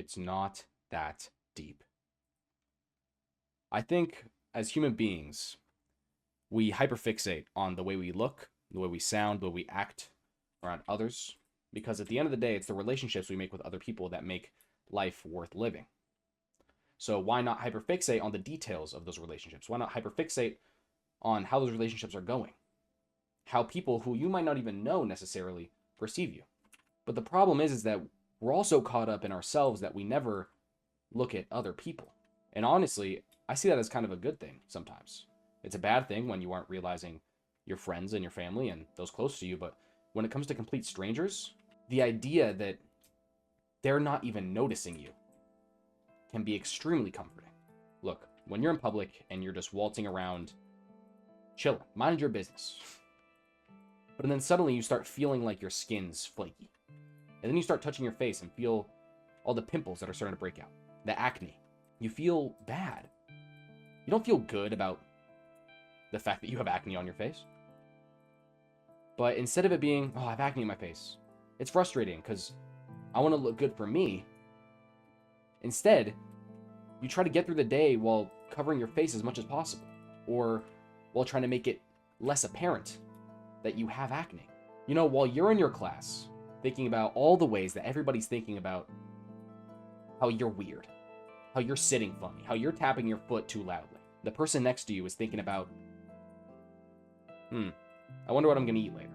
It's not that deep. I think as human beings, we hyperfixate on the way we look, the way we sound, the way we act around others, because at the end of the day, it's the relationships we make with other people that make life worth living. So why not hyperfixate on the details of those relationships? Why not hyperfixate on how those relationships are going? How people who you might not even know necessarily perceive you. But the problem is that we're also caught up in ourselves that we never look at other people. And honestly, I see that as kind of a good thing sometimes. It's a bad thing when you aren't realizing your friends and your family and those close to you, but when it comes to complete strangers, the idea that they're not even noticing you can be extremely comforting. Look, when you're in public and you're just waltzing around, chilling, mind your business. But then suddenly you start feeling like your skin's flaky. And then you start touching your face and feel all the pimples that are starting to break out. The acne. You feel bad. You don't feel good about the fact that you have acne on your face. But instead of it being, oh, I have acne on my face, it's frustrating because I want to look good for me. Instead, you try to get through the day while covering your face as much as possible, or while trying to make it less apparent that you have acne. You know, while you're in your class, thinking about all the ways that everybody's thinking about how you're weird, how you're sitting funny, how you're tapping your foot too loudly, the person next to you is thinking about, I wonder what I'm going to eat later.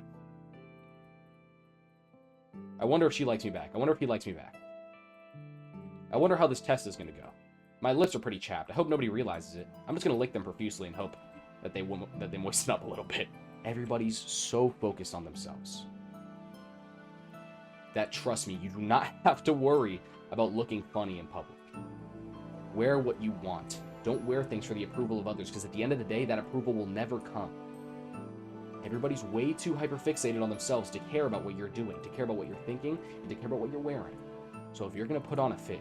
I wonder if she likes me back. I wonder if he likes me back. I wonder how this test is going to go. My lips are pretty chapped. I hope nobody realizes it. I'm just going to lick them profusely and hope that they moisten up a little bit. Everybody's so focused on themselves that, trust me, you do not have to worry about looking funny in public. Wear what you want. Don't wear things for the approval of others, because at the end of the day, that approval will never come. Everybody's way too hyperfixated on themselves to care about what you're doing, to care about what you're thinking, and to care about what you're wearing. So if you're going to put on a fit,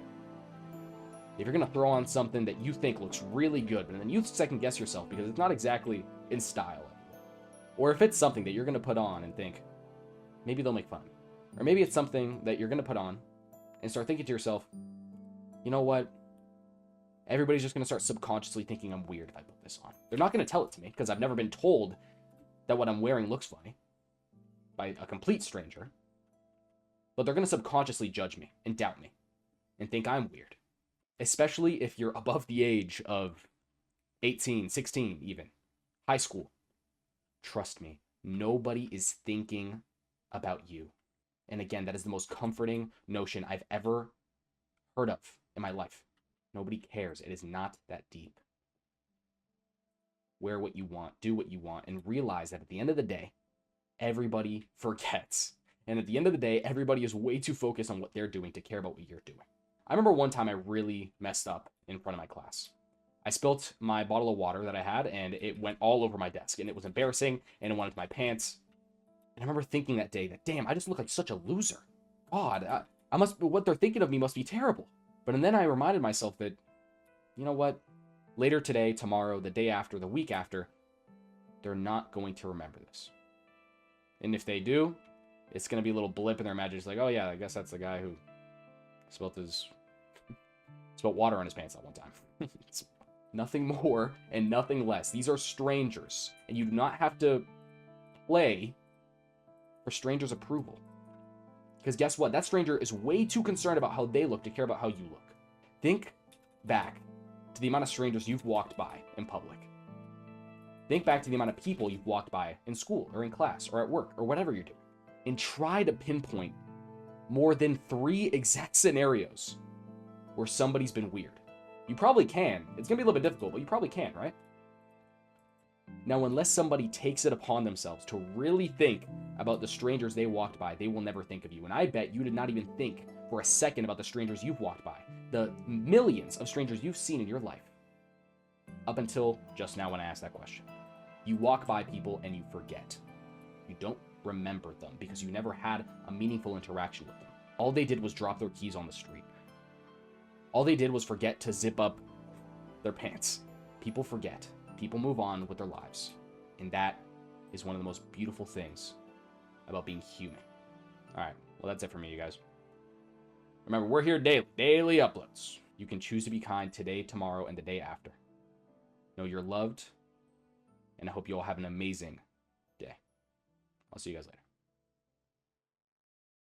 if you're going to throw on something that you think looks really good, but then you second guess yourself because it's not exactly in style, or if it's something that you're going to put on and think, maybe they'll make fun of me, or maybe it's something that you're going to put on and start thinking to yourself, you know what? Everybody's just going to start subconsciously thinking I'm weird if I put this on. They're not going to tell it to me because I've never been told that what I'm wearing looks funny by a complete stranger. But they're going to subconsciously judge me and doubt me and think I'm weird. Especially if you're above the age of 18, 16 even, high school. Trust me, nobody is thinking about you. And again, that is the most comforting notion I've ever heard of in my life. Nobody cares. It is not that deep. Wear what you want, do what you want, and realize that at the end of the day, everybody forgets. And at the end of the day, everybody is way too focused on what they're doing to care about what you're doing. I remember one time I really messed up in front of my class. I spilt my bottle of water that I had, and it went all over my desk, and it was embarrassing, and it went into my pants. And I remember thinking that day that, damn, I just look like such a loser. God, what they're thinking of me must be terrible. But then I reminded myself that, you know what? Later today, tomorrow, the day after, the week after, they're not going to remember this. And if they do, it's going to be a little blip in their imagination, like, oh yeah, I guess that's the guy who spilt water on his pants that one time. It's nothing more and nothing less. These are strangers, and you do not have to play for strangers' approval. Because guess what? That stranger is way too concerned about how they look to care about how you look. Think back to the amount of strangers you've walked by in public. Think back to the amount of people you've walked by in school or in class or at work or whatever you're doing. And try to pinpoint more than 3 exact scenarios where somebody's been weird. You probably can. It's going to be a little bit difficult, but you probably can, right? Now, unless somebody takes it upon themselves to really think about the strangers they walked by, they will never think of you. And I bet you did not even think for a second about the strangers you've walked by, the millions of strangers you've seen in your life, up until just now when I asked that question. You walk by people and you forget. You don't remember them because you never had a meaningful interaction with them. All they did was drop their keys on the street. All they did was forget to zip up their pants. People forget. People move on with their lives. And that is one of the most beautiful things about being human. All right, well, that's it for me, you guys. Remember, we're here daily, daily uploads. You can choose to be kind today, tomorrow, and the day after. Know you're loved, and I hope you all have an amazing day. I'll see you guys later.